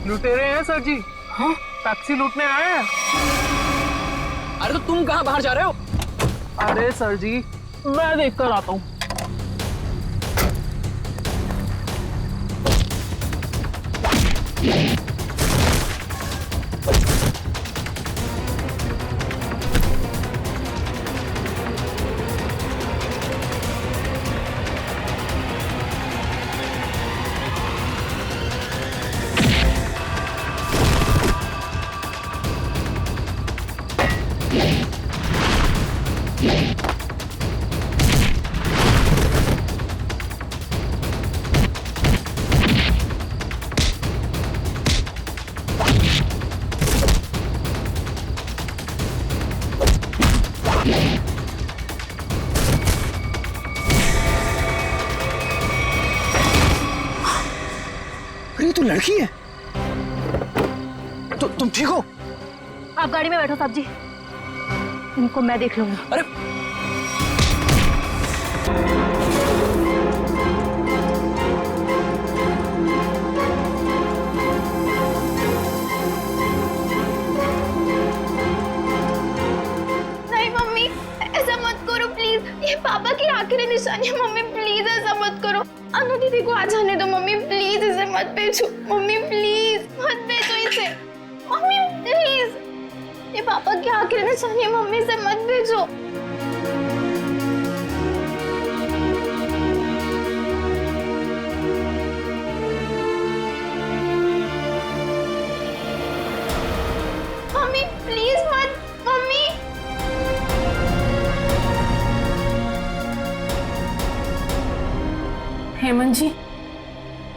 लुटेरे हैं सर जी। हाँ? टैक्सी लूटने आए हैं। अरे तो तुम कहाँ बाहर जा रहे हो? अरे सर जी, मैं देख कर आता हूँ। अरे तू लड़की है? तो तुम ठीक हो? आप गाड़ी में बैठो साहब जी, इनको मैं देख लूंगी। अरे नहीं मम्मी, ऐसा मत करो प्लीज। ये पापा की आखिरी निशानी है मम्मी, प्लीज ऐसा मत करो। अनु दीदी को आ जाने दो मम्मी, प्लीज इसे मत भेजो मम्मी, प्लीज मत भेजो इसे मम्मी, प्लीज। ये पापा की आखिरी निशानी है मम्मी, इसे मत भेजो। मम्मी प्लीज मत, मम्मी। हेमंत जी,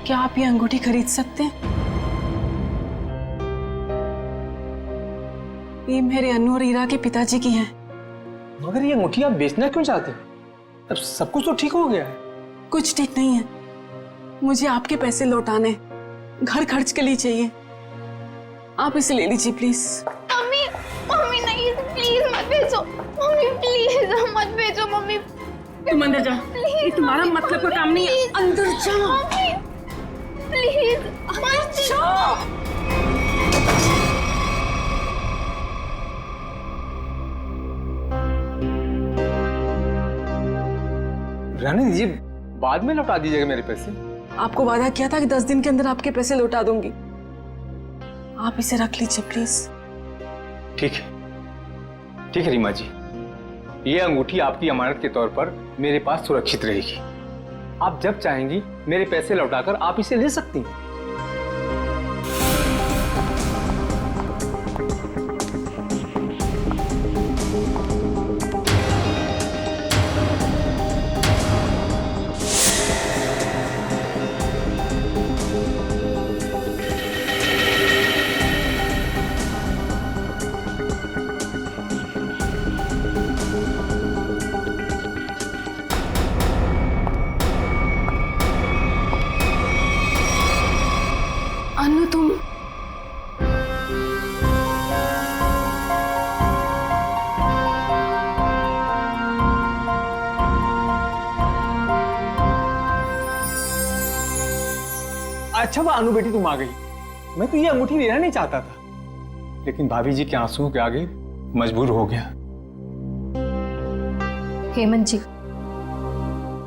क्या आप ये अंगूठी खरीद सकते हैं? ये मेरे अनु और हीरा के पिताजी की है। मगर ये अंगूठी आप बेचना क्यों चाहते हो? अब सब कुछ तो ठीक हो गया है। कुछ ठीक नहीं है, मुझे आपके पैसे लौटाने, घर खर्च के लिए चाहिए। आप इसे ले लीजिए प्लीज। मम्मी मम्मी नहीं, प्लीज मत भेजो मम्मी, प्लीज मत भेजो मम्मी। तुम अंदर जा, ये तुम्हारा मतलब का काम नहीं है। अंदर जा मम्मी, प्लीज मत जाओ। रहने दीजिए, बाद में लौटा दीजिएगा मेरे पैसे। आपको वादा किया था कि 10 दिन के अंदर आपके पैसे लौटा दूंगी। आप इसे रख लीजिए प्लीज। ठीक है रीमा जी, ये अंगूठी आपकी अमानत के तौर पर मेरे पास सुरक्षित रहेगी। आप जब चाहेंगी मेरे पैसे लौटाकर आप इसे ले सकती हैं। अनु तुम अच्छा वो अनु बेटी तुम आ गई। मैं तो ये अंगूठी लेना नहीं चाहता था, लेकिन भाभी जी के आंसुओं के आगे मजबूर हो गया। हेमंत जी,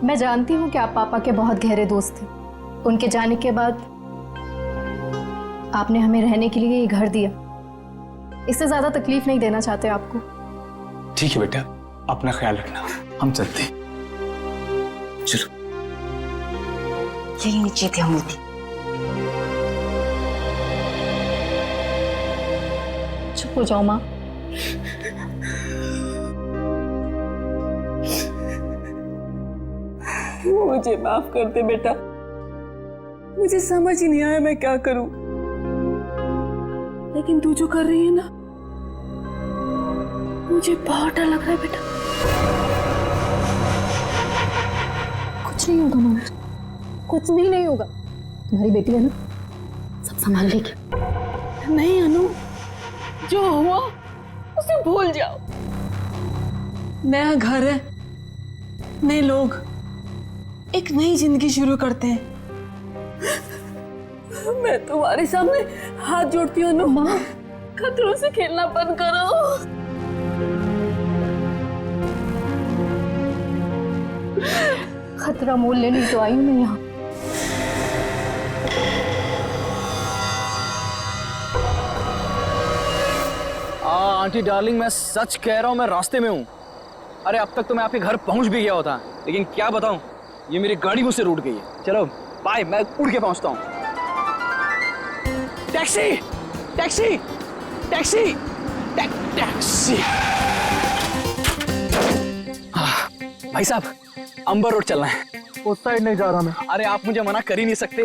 मैं जानती हूँ कि आप पापा के बहुत गहरे दोस्त थे। उनके जाने के बाद आपने हमें रहने के लिए ये घर दिया। इससे ज्यादा तकलीफ नहीं देना चाहते आपको। ठीक है बेटा, अपना ख्याल रखना, हम चलते हैं। चलो। यही नीचे थी अंगूठी। चुप हो जाओ माँ। मुझे माफ कर दे बेटा, मुझे समझ ही नहीं आया मैं क्या करूं। लेकिन तू जो कर रही है ना, मुझे बहुत डर लग रहा है बेटा। कुछ नहीं होगा मामा, कुछ भी नहीं होगा। तुम्हारी बेटी है ना, सब संभाल लेगी। नहीं अनु, जो हुआ उसे भूल जाओ। नया घर है, नए लोग, एक नई जिंदगी शुरू करते हैं। मैं तुम्हारे सामने हाथ जोड़ती हूँ अनु, खतरों से खेलना बंद करो। खतरा मोल लेने तो आई हूँ मैं यहाँ। आंटी डार्लिंग, मैं सच कह रहा हूँ, मैं रास्ते में हूँ। अरे अब तक तो मैं आपके घर पहुँच भी गया होता, लेकिन क्या बताऊँ, ये मेरी गाड़ी मुझसे रूठ गई है। चलो बाय, मैं उड़ के पहुँचता हूँ। Taxi taxi taxi taxi. भाई साहब, अंबर रोड चलना है। उस साइड नहीं जा रहा मैं। अरे आप मुझे मना कर ही नहीं सकते,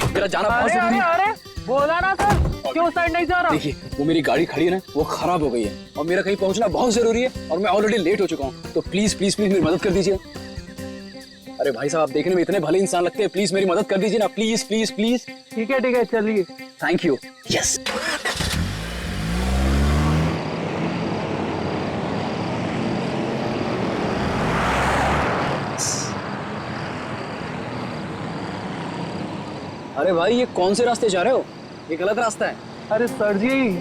मेरा जाना बहुत अरे जरूरी अरे है। अरे बोला ना सर, क्यों साइड नहीं जा रहा? देखिए, वो मेरी गाड़ी खड़ी है ना, वो खराब हो गई है और मेरा कहीं पहुंचना बहुत जरूरी है और मैं ऑलरेडी लेट हो चुका हूँ। तो प्लीज प्लीज प्लीज मेरी मदद कर दीजिए। अरे भाई साहब, आप देखने में इतने भले इंसान लगते हैं, प्लीज मेरी मदद कर दीजिए ना, प्लीज प्लीज प्लीज। ठीक है चलिए। Thank you. यस। अरे भाई, ये कौन से रास्ते जा रहे हो? ये गलत रास्ता है। अरे सर जी,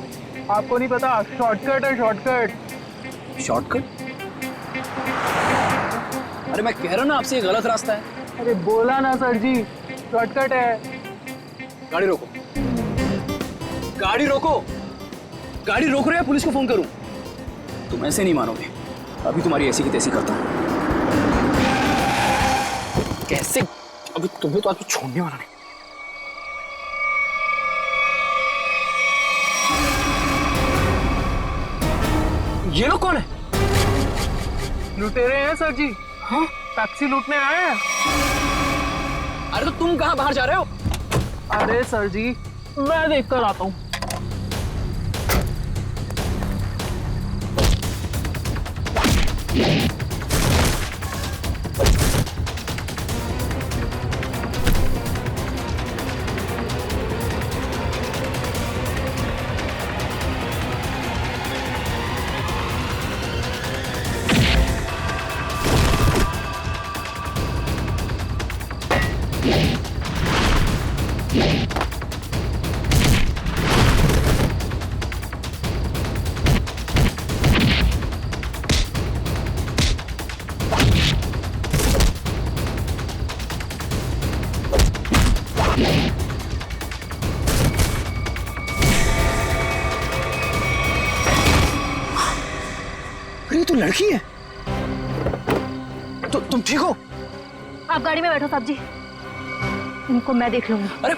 आपको नहीं पता, शॉर्टकट है शॉर्टकट। शॉर्टकट? अरे मैं कह रहा हूं ना आपसे, ये गलत रास्ता है। अरे बोला ना सर जी, शॉर्टकट है। गाड़ी रोको, गाड़ी रोको, गाड़ी रोक रहे हैं, पुलिस को फोन करूं? तुम ऐसे नहीं मानोगे, अभी तुम्हारी ऐसी की तैसी करता हूं। कैसे? अभी तुम्हें तो आज छोड़ने वाला नहीं। ये लोग कौन है? लुटेरे हैं सर जी। हाँ? टैक्सी लूटने आए हैं। अरे तो तुम कहाँ बाहर जा रहे हो? अरे सर जी, मैं देख कर आता हूँ। अरे ये तो लड़की है। तो तुम ठीक हो? आप गाड़ी में बैठो साहब जी, इनको मैं देख लूंगी। अरे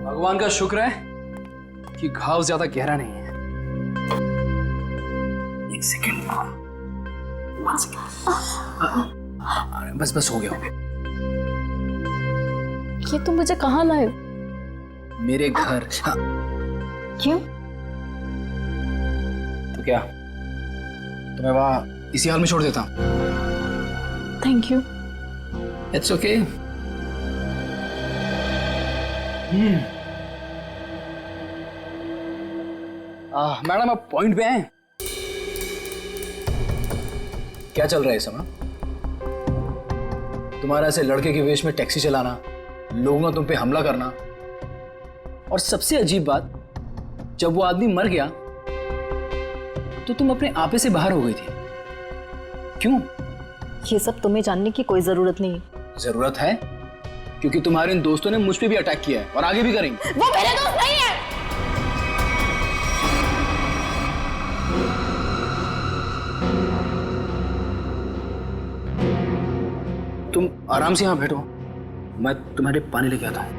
भगवान का शुक्र है कि घाव ज्यादा गहरा नहीं है। एक सेकेंड, बस बस हो गया। ये तुम मुझे कहाँ लाए हो? मेरे घर। हाँ। क्यों? तो क्या तुम्हें वहां इसी हाल में छोड़ देता? Thank you. It's okay. Madam, आप पॉइंट पे हैं? क्या चल रहा है इस समय? तुम्हारा ऐसे लड़के के वेश में टैक्सी चलाना, लोगों का तुम पे हमला करना, और सबसे अजीब बात, जब वो आदमी मर गया तो तुम अपने आपे से बाहर हो गई थी। क्यों? ये सब तुम्हें जानने की कोई जरूरत नहीं है। जरूरत है, क्योंकि तुम्हारे इन दोस्तों ने मुझ पे भी अटैक किया है और आगे भी करेंगे। वो मेरे दोस्त नहीं है। तुम आराम से यहां बैठो, मैं तुम्हारे पानी लेके आता हूं।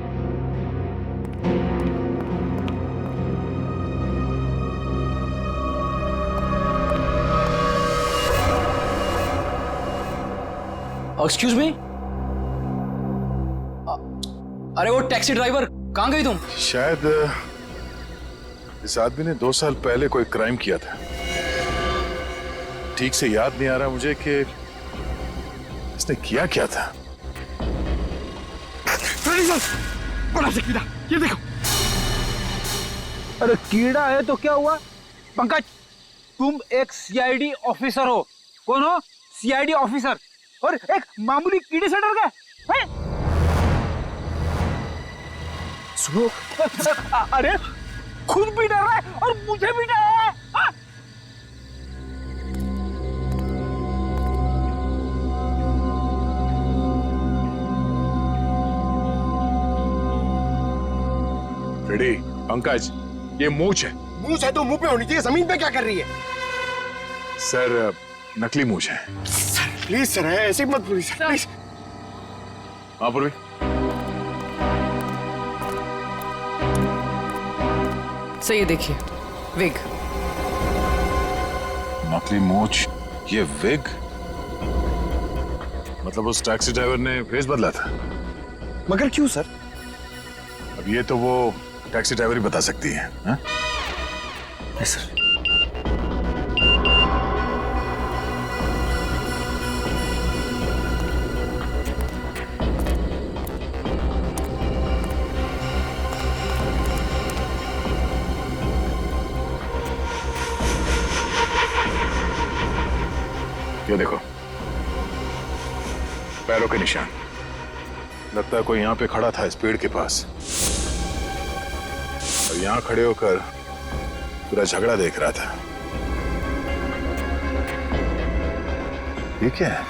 एक्सक्यूज मी, अरे वो टैक्सी ड्राइवर, कहाँ गई तुम? शायद इस आदमी ने 2 साल पहले कोई क्राइम किया था। ठीक से याद नहीं आ रहा मुझे कि इसने किया क्या था। बड़ा सा कीड़ा, ये देखो। अरे कीड़ा है तो क्या हुआ? पंकज, तुम एक सीआईडी ऑफिसर हो। कौन हो? सीआईडी ऑफिसर, और एक मामूली कीड़े से डर गए हैं? सुनो, अरे खुद भी डर रहा है और मुझे भी डर रहा है। हाँ? रेडी पंकज, ये मूंछ है। मूंछ है तो मुंह पे होनी चाहिए, जमीन पे क्या कर रही है? सर नकली मूंछ है। प्लीज सर, ऐसे मत बोलिए सर, प्लीज। हाँ पूर्वी, सर ये देखिए, विग। नकली मूंछ, ये विग? मतलब उस टैक्सी ड्राइवर ने भेस बदला था? मगर क्यों सर? अब ये तो वो टैक्सी ड्राइवर ही बता सकती है। हाँ? Yes sir. ये देखो, पैरों के निशान। लगता है कोई यहाँ पे खड़ा था इस पेड़ के पास, और यहाँ खड़े होकर पूरा झगड़ा देख रहा था। ये क्या है?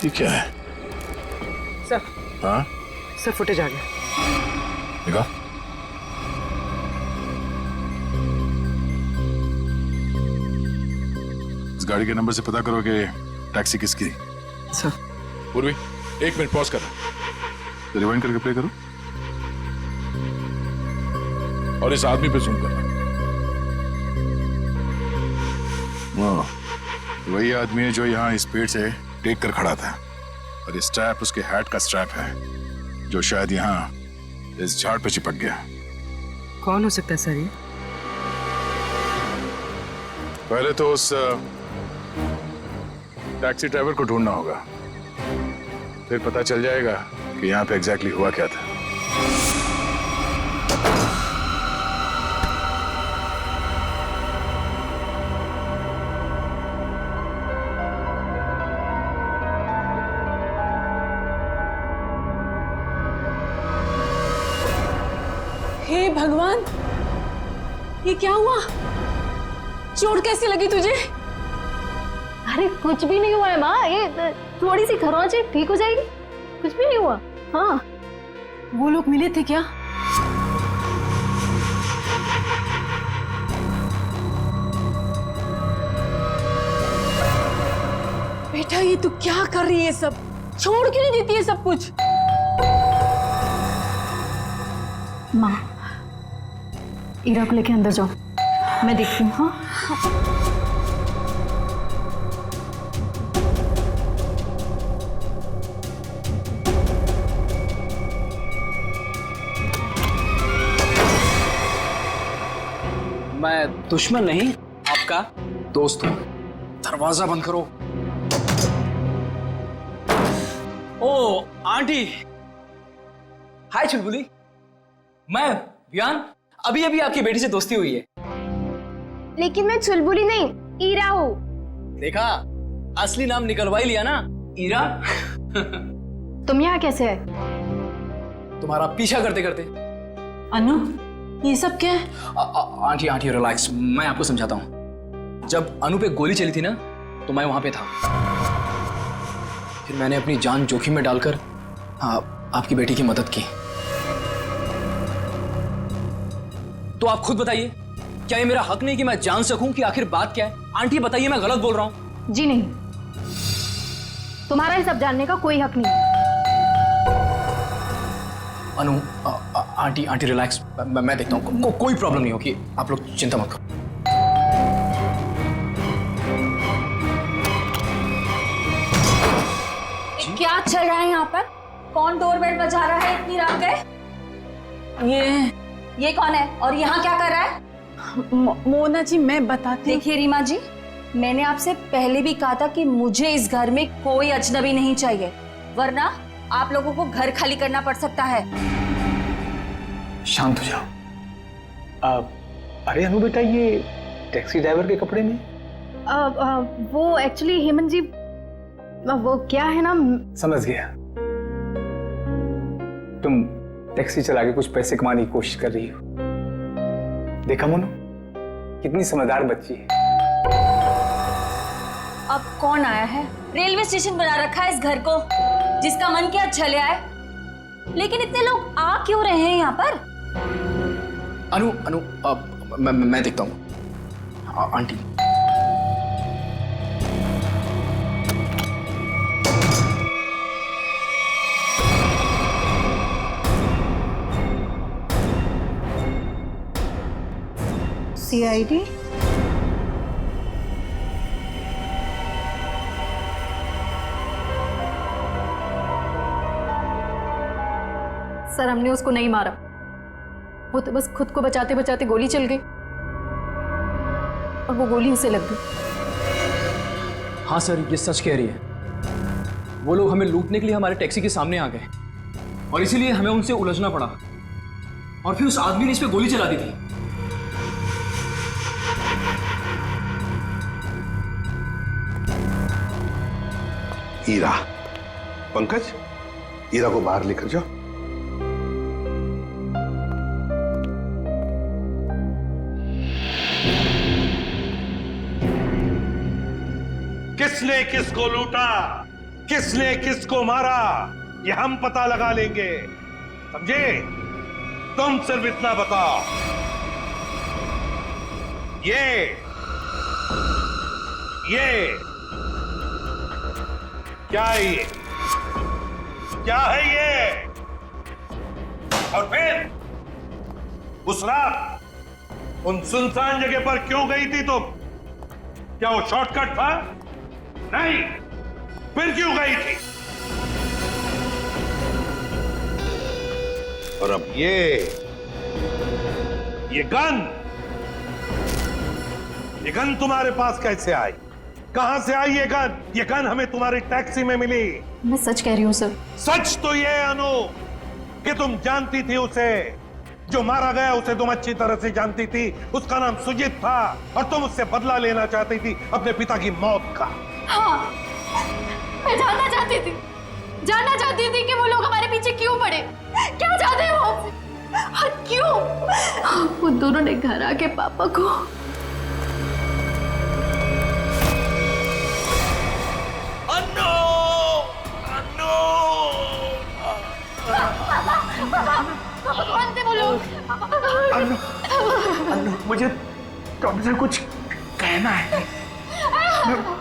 ये क्या है? सर, हाँ सर फुटेज आ गया। देखा? इस गाड़ी के नंबर से पता करो कि टैक्सी किसकी। सर पूर्वी, 1 मिनट पॉज कर, रिवाइंड करके प्ले करो और इस आदमी पे जूम करना। हाँ, वही आदमी है जो यहाँ इस पेड़ से टेक कर खड़ा था, और इस स्ट्रैप उसके हैट का स्ट्रैप है जो शायद यहाँ इस झाड़ पे चिपक गया। कौन हो सकता है सर ये? पहले तो उस टैक्सी ड्राइवर को ढूंढना होगा, फिर पता चल जाएगा कि यहाँ पे एग्जैक्टली हुआ क्या था। हे भगवान, ये क्या हुआ? चोट कैसी लगी तुझे? अरे कुछ भी नहीं हुआ है माँ, ये थोड़ी सी खरोंच है, ठीक हो जाएगी। कुछ भी नहीं हुआ। हाँ, वो लोग मिले थे क्या? बेटा ये तू क्या कर रही है? सब छोड़ क्यों नहीं देती है सब कुछ? माँ, ईरा को लेके अंदर जाओ, मैं देखती हूँ। हाँ मैं दुश्मन नहीं, आपका दोस्त हूं। दरवाजा बंद करो। ओ आंटी, हाय चुलबुली, मैं वियान। अभी अभी आपकी बेटी से दोस्ती हुई है। लेकिन मैं चुलबुली नहीं, ईरा हूँ। देखा, असली नाम निकलवा ही लिया ना, ईरा। तुम यहाँ कैसे है? तुम्हारा पीछा करते करते। अनु, ये सब क्या है? आंटी आंटी रिलैक्स, मैं आपको समझाता हूँ। जब अनु पे गोली चली थी ना, तो मैं वहां पे था। फिर मैंने अपनी जान जोखिम में डालकर आपकी बेटी की मदद की। तो आप खुद बताइए, क्या ये मेरा हक नहीं कि मैं जान सकूं कि आखिर बात क्या है? आंटी बताइए, मैं गलत बोल रहा हूं? जी नहीं, तुम्हारा ये सब जानने का कोई हक नहीं। अनु, आंटी आंटी रिलैक्स, मैं देखता हूँ। कोई प्रॉब्लम नहीं होगी, आप लोग चिंता मत करो। है यहाँ पर? कौन डोरबेल बजा रहा है इतनी रात गए? ये कौन है और यहाँ क्या कर रहा है? मोना जी मैं बताती हूँ। देखिए रीमा जी, मैंने आपसे पहले भी कहा था कि मुझे इस घर में कोई अजनबी नहीं चाहिए, वरना आप लोगों को घर खाली करना पड़ सकता है। शांत हो जाओ। अरे अनु बेटा, ये टैक्सी ड्राइवर के कपड़े में? वो एक्चुअली हेमंत जी, वो क्या है ना, समझ गया, तुम टैक्सी चला के कुछ पैसे कमाने की कोशिश कर रही हो। देखा मोनू, कितनी समझदार बच्ची है। अब कौन आया है? रेलवे स्टेशन बना रखा है इस घर को, जिसका मन किया चले आए। लेकिन इतने लोग आ क्यों रहे हैं यहाँ पर? अनु अनु मैं देखता हूँ। Aunty, CID? सर, हमने उसको नहीं मारा, वो तो बस खुद को बचाते बचाते गोली चल गई और वो गोली उसे लग गई। हाँ सर, ये सच कह रही है। वो लोग हमें लूटने के लिए हमारे टैक्सी के सामने आ गए और इसीलिए हमें उनसे उलझना पड़ा, और फिर उस आदमी ने इस पे गोली चला दी थी। ईरा, पंकज, ईरा को बाहर लेकर जाओ। किसने किसको लूटा, किसने किसको मारा, ये हम पता लगा लेंगे, समझे? तुम सिर्फ इतना बताओ, ये क्या है? ये क्या है ये? और फिर उस रात उन सुनसान जगह पर क्यों गई थी तुम? क्या वो शॉर्टकट था? नहीं, फिर क्यों गई थी? और अब ये गन तुम्हारे पास कैसे आई? कहां से आई ये गन? ये गन हमें तुम्हारी टैक्सी में मिली। मैं सच कह रही हूँ सर। सच तो ये अनु कि तुम जानती थी उसे, जो मारा गया उसे तुम अच्छी तरह से जानती थी। उसका नाम सुजीत था और तुम उससे बदला लेना चाहती थी अपने पिता की मौत का। हाँ, मैं जानना चाहती थी कि वो लोग हमारे पीछे क्यों पड़े, क्या चाहते हैं वो हमसे और क्यों। वो दोनों ने घर आके पापा को कौन थे वो लोग? अन्नू, मुझे तुमसे कुछ कहना है।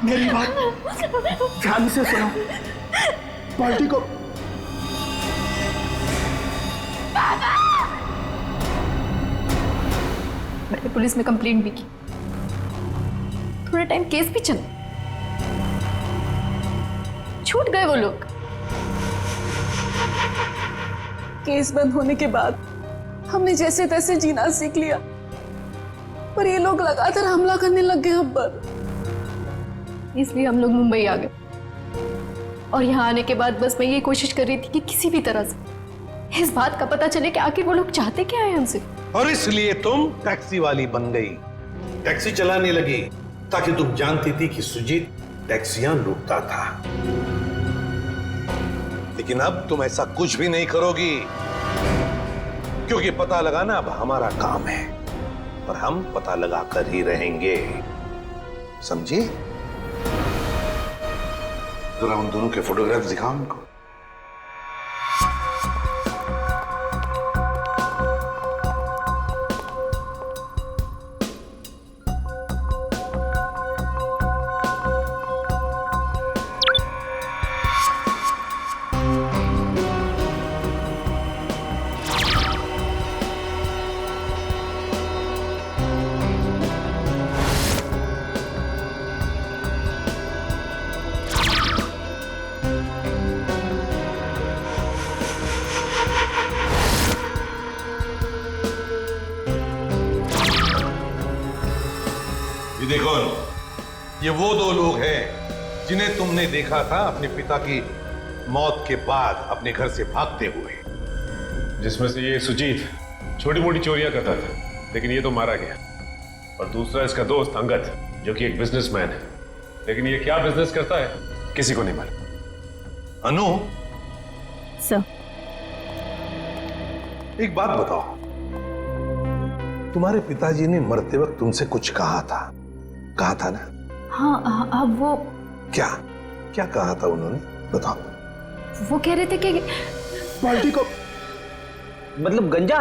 मेरी बात ध्यान से सुनो। पार्टी को मैंने पुलिस में कंप्लेंट भी की, थोड़ा टाइम केस भी चला, छूट गए वो लोग। केस बंद होने के बाद हमने जैसे तैसे जीना सीख लिया, पर ये लोग लगातार हमला करने लग गए हम पर। इसलिए हम लोग मुंबई आ गए और यहाँ आने के बाद बस मैं ये कोशिश कर रही थी कि किसी भी तरह से इस बात का पता चले कि आखिर वो लोग चाहते क्या है हमसे। और इसलिए तुम टैक्सी वाली बन गई, टैक्सी चलाने लगी, ताकि तुम जानती थी कि सुजीत टैक्सियां लूटता था। लेकिन अब तुम ऐसा कुछ भी नहीं करोगी, क्योंकि पता लगाना अब हमारा काम है और हम पता लगा कर ही रहेंगे, समझी? जरा उन दोनों के फोटोग्राफ दिखाओ उनको। देखो अनु, ये वो दो लोग हैं जिन्हें तुमने देखा था अपने पिता की मौत के बाद अपने घर से भागते हुए। जिसमें से ये सुजीत छोटी मोटी चोरियां करता था, लेकिन ये तो मारा गया। और दूसरा इसका दोस्त अंगद, जो कि एक बिजनेसमैन है, लेकिन ये क्या बिजनेस करता है किसी को नहीं मालूम। अनु, सर, एक बात बताओ, तुम्हारे पिताजी ने मरते वक्त तुमसे कुछ कहा था ना? हाँ, अब वो क्या कहा था उन्होंने, बताओ। वो कह रहे थे कि बाल्टी को मतलब गंजा।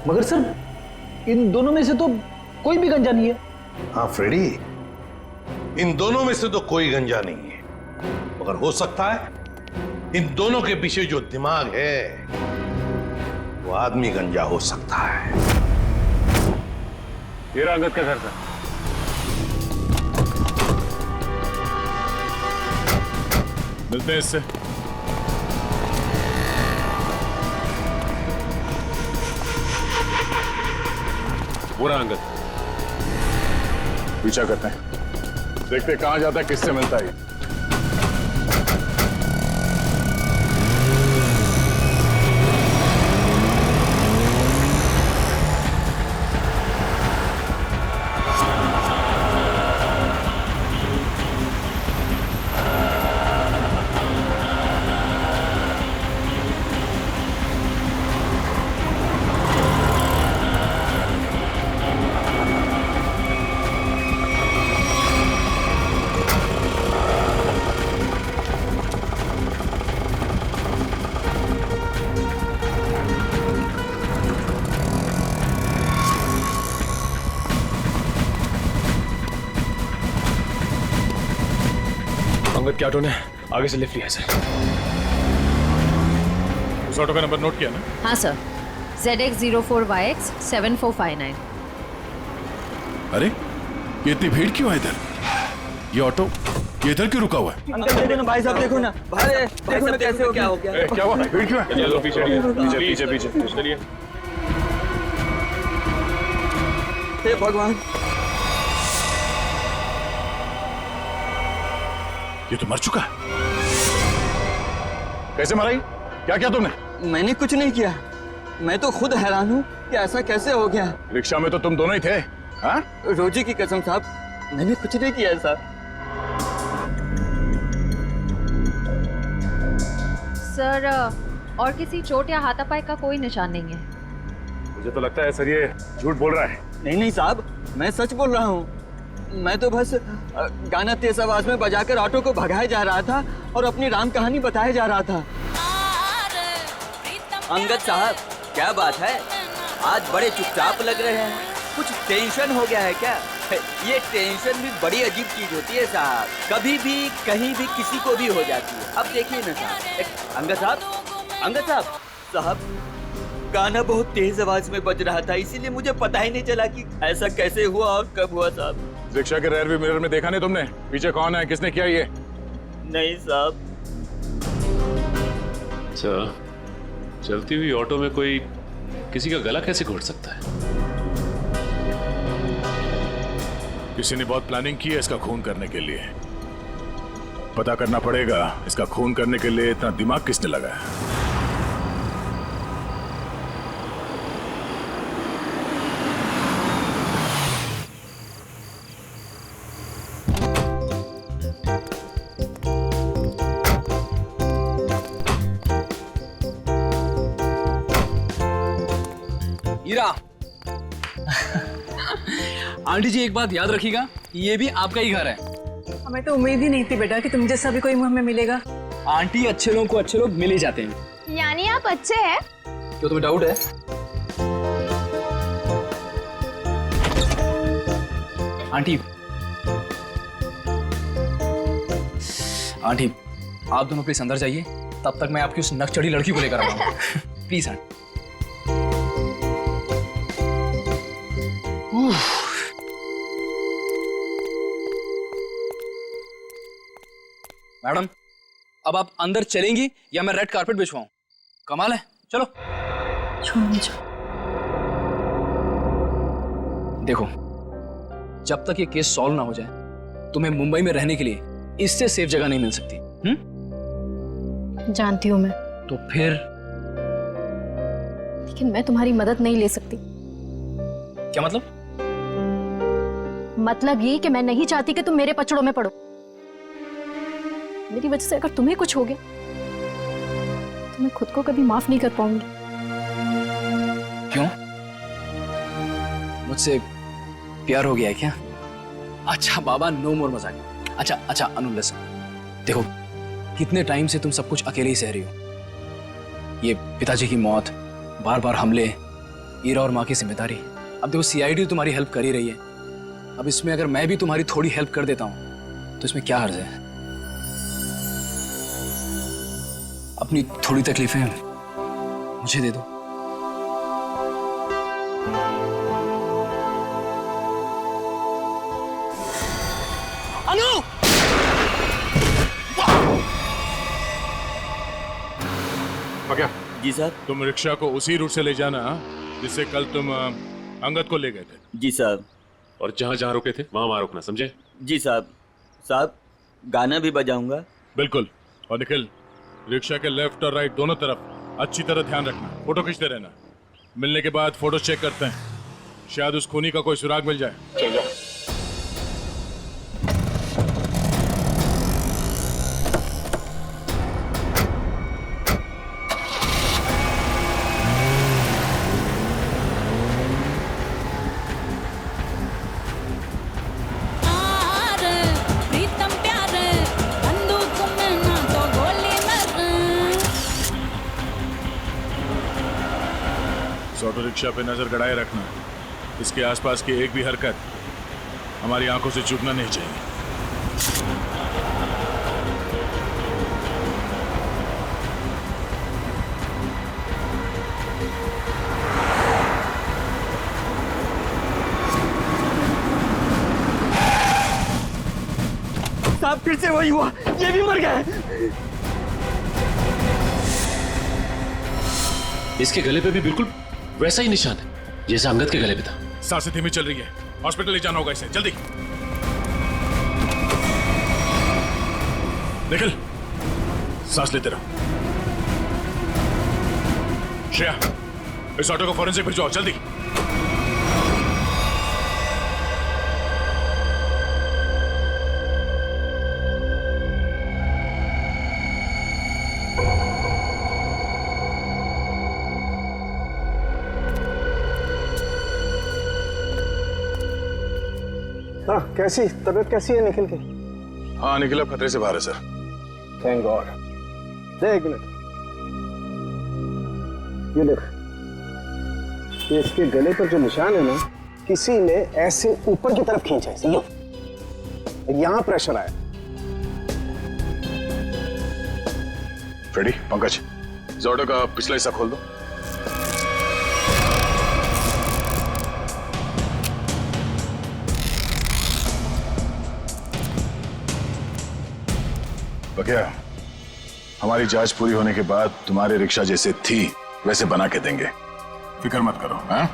मगर सर, इन दोनों में से तो कोई भी गंजा नहीं है। हाँ फ्रेडी, इन दोनों में से तो कोई गंजा नहीं है, मगर हो सकता है इन दोनों के पीछे जो दिमाग है वो आदमी गंजा हो सकता है। ये रहा अंगद का घर था। मिलते हैं इससे। वो रहा अंगद। पीछा करते हैं, देखते कहां जाता है, किससे मिलता है। अंगद के ऑटो ने आगे से लिफ्ट लिया है सर। उस ऑटो का नंबर नोट किया ना? हाँ सर, ZX04YX 7459। अरे ये इतनी भीड़ क्यों है इधर? ये ऑटो ये इधर क्यों रुका हुआ है? अंकल देखो ना, भाई साहब देखो ना, भाई देखो ना कैसे हो गया। क्या हुआ? भीड़ क्यों है? चलो पीछे पीछे पीछे पीछे चलिए। हे भगवान, ये तो मर चुका है। कैसे मरा? क्या किया तुमने? मैंने कुछ नहीं किया। मैं तो खुद हैरान हूँ कि ऐसा कैसे हो गया। रिक्शा में तो तुम दोनों ही थे। हाँ? रोजी की कसम साहब, मैंने कुछ नहीं किया साहब। सर, और किसी चोट या हाथापाई का कोई निशान नहीं है। मुझे तो लगता है सर ये झूठ बोल रहा है। नहीं नहीं साहब, मैं सच बोल रहा हूँ। मैं तो बस गाना तेज आवाज में बजाकर ऑटो को भगाया जा रहा था और अपनी राम कहानी बताया जा रहा था। अंगद साहब, क्या बात है, आज बड़े चुपचाप लग रहे हैं। कुछ टेंशन हो गया है क्या? ये टेंशन भी बड़ी अजीब चीज होती है साहब, कभी भी कहीं भी किसी को भी हो जाती है। अब देखिए ना साहब, अंगद साहब साहब, गाना बहुत तेज आवाज में बज रहा था, इसीलिए मुझे पता ही नहीं चला कि ऐसा कैसे हुआ और कब हुआ साहब। रिक्शा के रेयर व्यू मिरर में देखा नहीं तुमने? पीछे कौन है, किसने किया ये? नहीं साहब। अच्छा, चलती हुई ऑटो में कोई किसी का गला कैसे घोट सकता है? किसी ने बहुत प्लानिंग की है इसका खून करने के लिए। पता करना पड़ेगा इसका खून करने के लिए इतना दिमाग किसने लगाया। हीरा। आंटी जी एक बात याद रखिएगा, ये भी आपका ही घर है। हमें तो उम्मीद ही नहीं थी बेटा कि तुम जैसा भी कोई हमें मिलेगा। आंटी, अच्छे लोगों को अच्छे लोग मिल ही जाते हैं। यानी आप अच्छे हैं? क्यों, तुम्हें डाउट है? आंटी आप दोनों प्लीज अंदर जाइए, तब तक मैं आपकी उस नकचढ़ी लड़की को लेकर आऊंगा। Please aunty. मैडम, अब आप अंदर चलेंगी या मैं रेड कारपेट बिछवाऊं? कमाल है, चलो। छोड़ मुझे। देखो, जब तक ये केस सॉल्व ना हो जाए तुम्हें मुंबई में रहने के लिए इससे सेफ जगह नहीं मिल सकती। जानती हूँ मैं, तो फिर लेकिन मैं तुम्हारी मदद नहीं ले सकती। क्या मतलब? मतलब ये कि मैं नहीं चाहती कि तुम मेरे पचड़ों में पड़ो। मेरी वजह से अगर तुम्हें कुछ हो गया तो मैं खुद को कभी माफ नहीं कर पाऊंगी। क्यों? मुझसे प्यार हो गया है क्या? अच्छा बाबा, नो मोर मजाक। अच्छा अनु लिसन, देखो कितने टाइम से तुम सब कुछ अकेले ही सह रही हो। ये पिताजी की मौत, बार बार हमले, ईरा और माँ की जिम्मेदारी। अब देखो सीआईडी तुम्हारी हेल्प कर ही रही है, अब इसमें अगर मैं भी तुम्हारी थोड़ी हेल्प कर देता हूं तो इसमें क्या हर्ज है? अपनी थोड़ी तकलीफें मुझे दे दो। अनु! क्या? जी सर। तुम रिक्शा को उसी रूट से ले जाना जिससे कल तुम अंगद को ले गए थे। जी साहब। और जहाँ जहाँ रुके थे वहाँ रुकना, समझे? जी साहब। साहब गाना भी बजाऊंगा। बिल्कुल। और निखिल, रिक्शा के लेफ्ट और राइट दोनों तरफ अच्छी तरह ध्यान रखना, फोटो खींचते रहना। मिलने के बाद फोटो चेक करते हैं, शायद उस खूनी का कोई सुराग मिल जाए। चल जाओ। ऑटो रिक्शा पे नजर गड़ाए रखना, इसके आसपास की एक भी हरकत हमारी आंखों से चूकना नहीं चाहिए। साहब फिर से वही हुआ, ये भी मर गए। इसके गले पे भी बिल्कुल वैसा ही निशान है जैसे अंगद के गले पे था। सांसें धीमी चल रही है, हॉस्पिटल ले जाना होगा इसे, जल्दी। निखिल, सांस लेते रहो। श्रेया, इस ऑटो को फॉरेंसिक भिजवाओ, जल्दी। हाँ, कैसी तबीयत कैसी है निखिल की? हाँ, निखिल अब खतरे से बाहर है सर। Thank God. देख मिनट, ये देख, ये इसके गले पर जो निशान है ना, किसी ने ऐसे ऊपर की तरफ खींचा है, यहां प्रेशर आया। फ्रेडी, पंकज, इस ऑटो का पिछला हिस्सा खोल दो। बकिया, हमारी जांच पूरी होने के बाद तुम्हारे रिक्शा जैसे थी वैसे बना के देंगे, फिक्र मत करो। हाँ?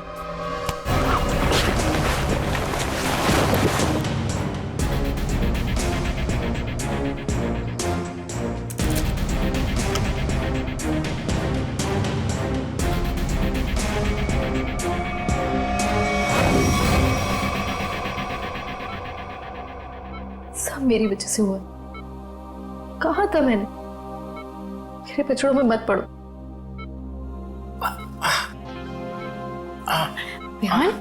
सब मेरी वजह से हुआ। कहा था मैंने, मेरे पचड़ों में मत पड़ो। बिहान,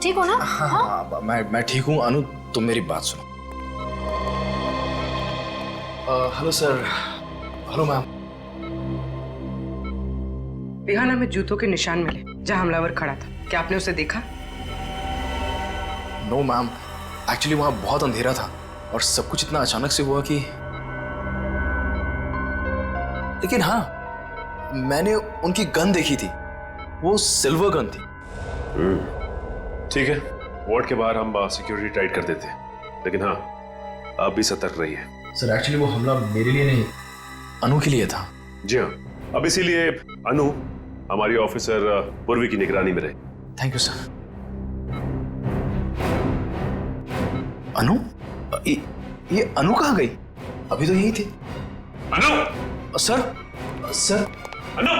ठीक हो ना? हाँ, मैं ठीक हूँ। अनु, तुम मेरी बात सुनो। Hello sir. Hello ma'am. बिहाना में जूतों के निशान मिले जहां हमलावर खड़ा था, क्या आपने उसे देखा? नो मैम, एक्चुअली वहां बहुत अंधेरा था और सब कुछ इतना अचानक से हुआ कि, लेकिन हाँ, मैंने उनकी गन देखी थी, वो सिल्वर गन थी। ठीक है, वार्ड के बाहर हम सिक्योरिटी टाइट कर देते हैं, लेकिन हाँ, आप भी सतर्क रहिए। सर एक्चुअली वो हमला मेरे लिए नहीं, अनु के लिए था। जी हाँ, अब इसीलिए अनु हमारी ऑफिसर पूर्वी की निगरानी में रहे। Thank you sir. अनु? ये अनु कहाँ गई? अभी तो यही थी। अनु! सर अनु!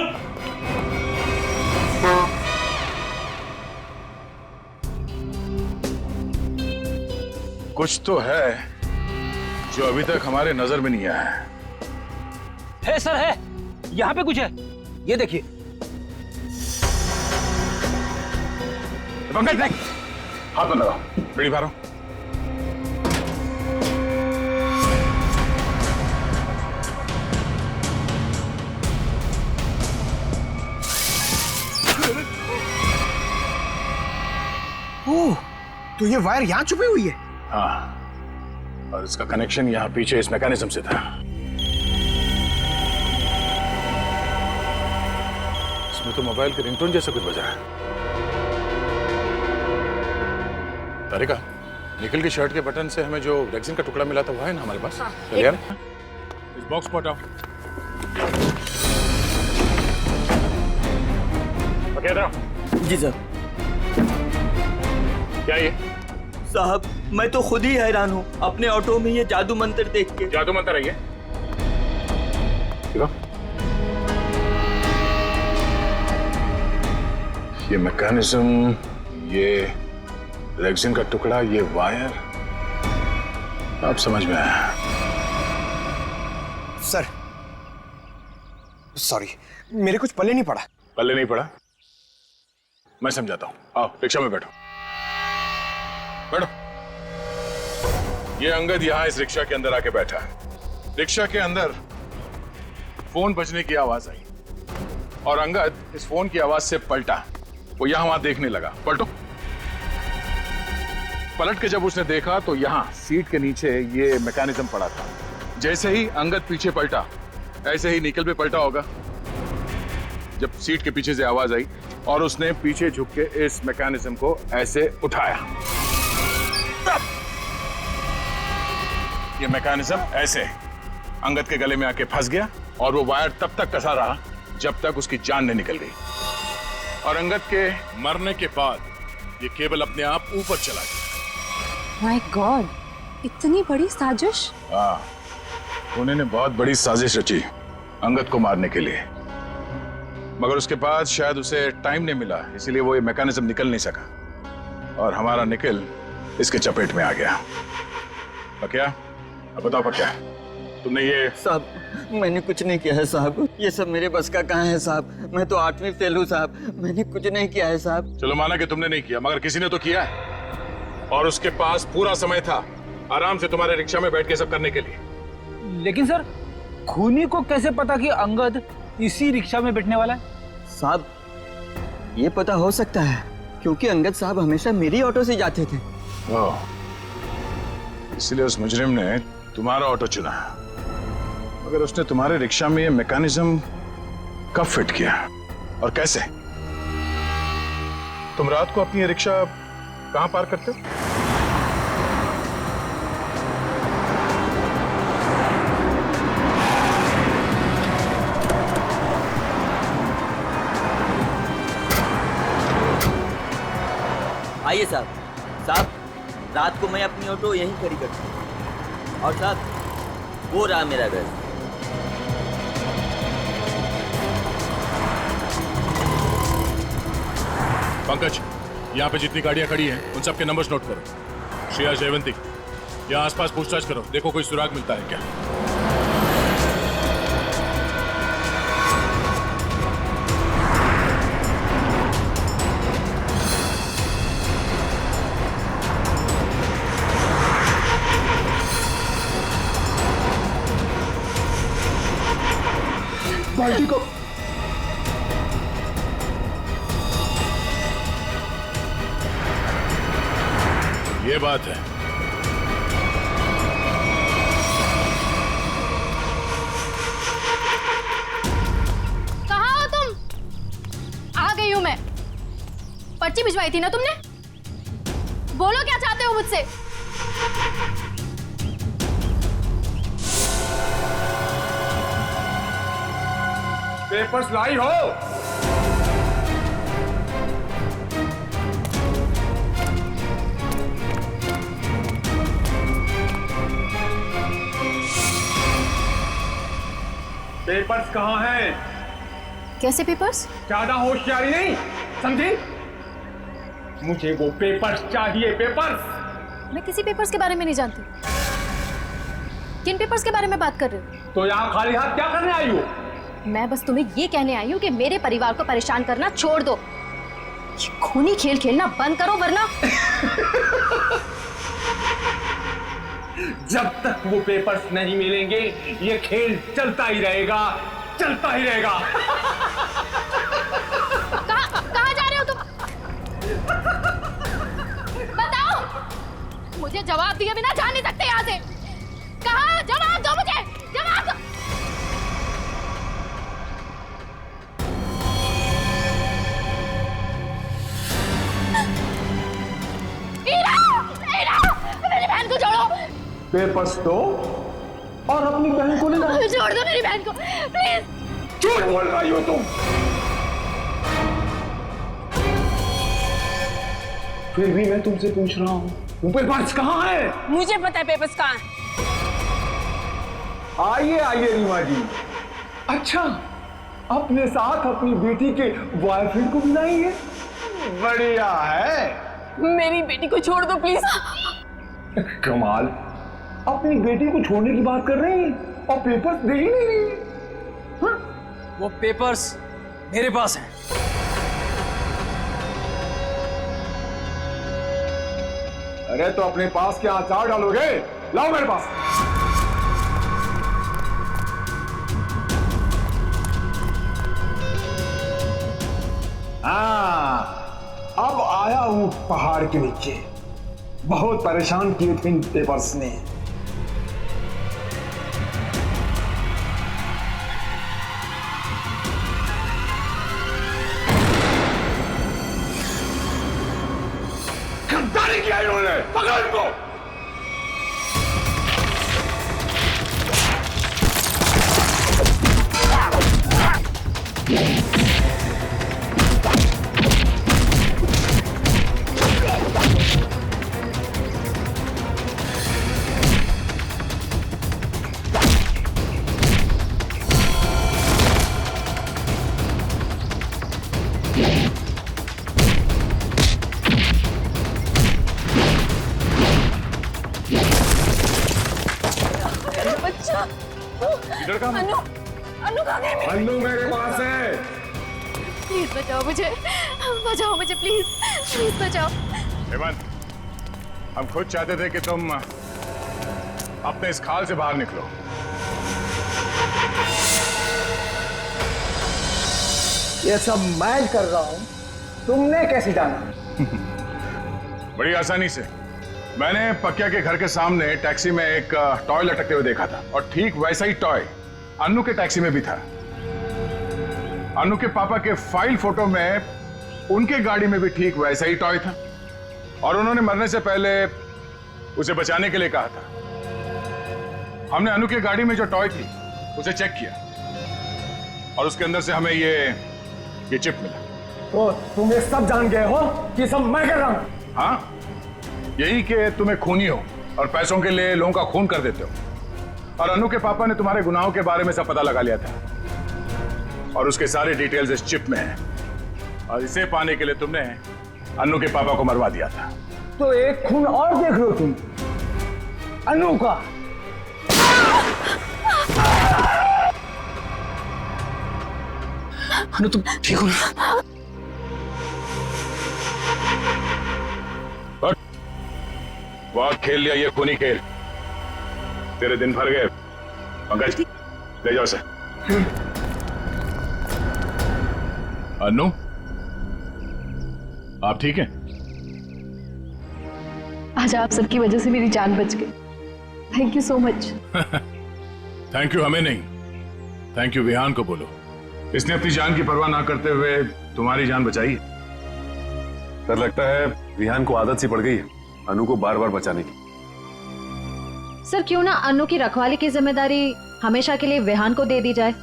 कुछ तो है जो अभी तक हमारे नजर में नहीं आया है। सर है, यहाँ पे कुछ है, ये देखिए। पंकज देख, हाथ में लगाओ, बीड़ी भरो। ओह, तो ये वायर यहाँ छुपी हुई है? हाँ, और इसका कनेक्शन यहाँ पीछे इस मैकेनिज्म से था। इसमें तो मोबाइल के रिंगटोन जैसा कुछ बजा है। तारिका, निकल की शर्ट के बटन से हमें जो रेक्सिन का टुकड़ा मिला था वो है ना हमारे पास? चलिए यार, इस बॉक्स को हटाओ। जी सर। क्या ये? साहब, मैं तो खुद ही हैरान हूँ अपने ऑटो में ये जादू मंत्र देख के। जादू मंत्र है ये? देखो, ये मैकेनिज्म, ये रेक्सिन का टुकड़ा, ये वायर, अब समझ में आया। सर, सॉरी, मेरे कुछ पल्ले नहीं पड़ा। पल्ले नहीं पड़ा? मैं समझाता हूँ, आओ रिक्शा में बैठो। बैठो। ये अंगद यहाँ इस रिक्शा के अंदर आके बैठा है। रिक्शा के अंदर फोन बजने की आवाज आई और अंगद इस फोन की आवाज से पलटा। वो यहाँ वहां देखने लगा। पलटो। पलट के जब उसने देखा तो यहाँ सीट के नीचे ये मैकेनिज्म पड़ा था। जैसे ही अंगद पीछे पलटा, ऐसे ही निकल पे पलटा होगा जब सीट के पीछे से आवाज आई और उसने पीछे झुक के इस मैकेनिज्म को ऐसे उठाया। ये मैकेनिज्म ऐसे अंगद के गले में आके फंस गया और वो वायर तब तक कसा रहा जब तक उसकी जान नहीं निकल गई। और अंगद के मरने के बाद ये केबल अपने आप ऊपर चला गया। माय गॉड, इतनी बड़ी साजिश। हाँ, उन्होंने बहुत बड़ी साजिश रची अंगद को मारने के लिए, मगर उसके बाद शायद उसे टाइम नहीं मिला, इसीलिए वो ये मैकेनिज्म निकल नहीं सका और हमारा निकल इसके चपेट में आ गया। क्या? अब बताओ क्या तुमने ये? साहब, मैंने कुछ नहीं किया है साहब, ये सब मेरे बस का कहाँ है साहब। मैं तो 8वीं फेल हूँ साहब, मैंने कुछ नहीं किया है साहब। चलो माना कि तुमने नहीं किया, मगर किसी ने तो किया है और उसके पास पूरा समय था आराम से तुम्हारे रिक्शा में बैठ के सब करने के लिए। लेकिन सर, खूनी को कैसे पता कि अंगद इसी रिक्शा में बैठने वाला है? साहब, ये पता हो सकता है क्योंकि अंगद साहब हमेशा मेरी ऑटो से जाते थे। इसलिए उस मुजरिम ने तुम्हारा ऑटो चुना। मगर उसने तुम्हारे रिक्शा में ये मैकेनिज्म कब फिट किया और कैसे? तुम रात को अपनी रिक्शा कहां पार्क करते हो? आइए साहब। साहब, रात को मैं अपनी ऑटो यहीं खड़ी करता हूँ। और साहब, वो रहा मेरा घर। पंकज, यहाँ पे जितनी गाड़ियाँ खड़ी हैं उन सबके नंबर्स नोट करो। श्रेया, जयवंती, यहाँ आसपास पूछताछ करो, देखो कोई सुराग मिलता है क्या। बाल्टी को ये बात है। कहाँ हो तुम? आ गई हूं मैं। पर्ची भिजवाई थी ना तुमने? बोलो क्या चाहते हो मुझसे? पेपर्स लाई हो? पेपर्स कहाँ हैं? कैसे पेपर्स? ज्यादा होशियारी नहीं, समझी? मुझे वो पेपर्स चाहिए, पेपर्स। मैं किसी पेपर्स के बारे में नहीं जानती। किन पेपर्स के बारे में बात कर रहे हो? तो यहाँ खाली हाथ क्या करने आई हो? मैं बस तुम्हें ये कहने आई हूँ कि मेरे परिवार को परेशान करना छोड़ दो। ये खूनी खेल खेलना बंद करो, वरना जब तक वो पेपर्स नहीं मिलेंगे ये खेल चलता ही रहेगा, चलता ही रहेगा। कहाँ जा रहे हो तुम? बताओ, मुझे जवाब दिए बिना जा नहीं सकते यहाँ से। कहाँ? जवाब दो मुझे, जवाब दो। मेरी बहन को छोड़ो। पेपर्स दो और अपनी बहन को ले जाओ। छोड़ दो मेरी बहन को, प्लीज। झूठ बोल रही हो तुम। फिर भी मैं तुमसे पूछ रहा हूँ, वो पेपर्स कहाँ है? मुझे पता है पेपर्स कहाँ है। आइए आइए रीमा जी। अच्छा, अपने साथ अपनी बेटी के बॉयफ्रेंड को बुलाएंगे? बढ़िया है। मेरी बेटी को छोड़ दो प्लीज। कमाल, अपनी बेटी को छोड़ने की बात कर रही हैं और पेपर्स दे ही नहीं रही। वो पेपर्स मेरे पास हैं। अरे तो अपने पास क्या अचार डालोगे? लाओ मेरे पास। हाँ, अब आया हूं पहाड़ के नीचे। बहुत परेशान किए थे इन पेपर्स ने। गद्दारी किया इन्होंने, पकड़ो इनको। इधर का अनु, अनु कहाँ गई? अन्नू मेरे पास है। प्लीज बचाओ मुझे, बचाओ मुझे, प्लीज प्लीज बचाओ। हेमंत, हम खुद चाहते थे कि तुम अपने इस खाल से बाहर निकलो। ये सब मैं कर रहा हूं, तुमने कैसे जाना? बड़ी आसानी से। मैंने पक्या के घर के सामने टैक्सी में एक टॉय लटकते हुए देखा था और ठीक वैसा ही टॉय अन्नू के टैक्सी में भी था। अन्नू के पापा के फाइल फोटो में उनके गाड़ी में भी ठीक वैसा ही टॉय था और उन्होंने मरने से पहले उसे बचाने के लिए कहा था। हमने अन्नू की गाड़ी में जो टॉय थी उसे चेक किया और उसके अंदर से हमें ये चिप मिला। तो तुम ये सब जान गए हो कि सब मैं कर रहा हूं? हाँ, यही कि तुम्हें खूनी हो और पैसों के लिए लोगों का खून कर देते हो। और अनु के पापा ने तुम्हारे गुनाहों के बारे में सब पता लगा लिया था और उसके सारे डिटेल्स इस चिप में हैं और इसे पाने के लिए तुमने अनु के पापा को मरवा दिया था। तो एक खून और देख लो तुम, अनु का। अनु तुम ठीक हो ना? बहुत खेल लिया ये खूनी खेल, तेरे दिन भर गए। पंकज, ले जाओ सर। अनु, आप ठीक हैं? आज आप सबकी वजह से मेरी जान बच गई। Thank you so much. Thank you हमें नहीं, थैंक यू विहान को बोलो। इसने अपनी जान की परवाह ना करते हुए तुम्हारी जान बचाई। सर, लगता है विहान को आदत सी पड़ गई है अनु को बार बार बचाने की। सर, क्यों ना अनु की रखवाली की जिम्मेदारी हमेशा के लिए विहान को दे दी जाए?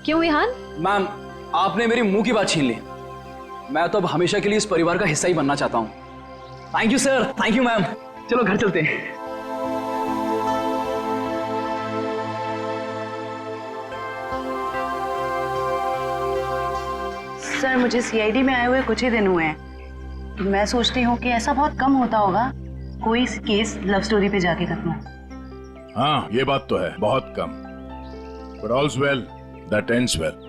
क्यों विहान? मैम, आपने मेरी मुंह की बात छीन ली। मैं तो अब हमेशा के लिए इस परिवार का हिस्सा ही बनना चाहता हूँ। Thank you sir, thank you ma'am. चलो घर चलते हैं। सर मुझे सीआईडी में आए हुए कुछ ही दिन हुए हैं। मैं सोचती हूँ कि ऐसा बहुत कम होता होगा कोई केस लव स्टोरी पे जाके खत्म हो। हाँ ये बात तो है, बहुत कम। But all's well that ends well.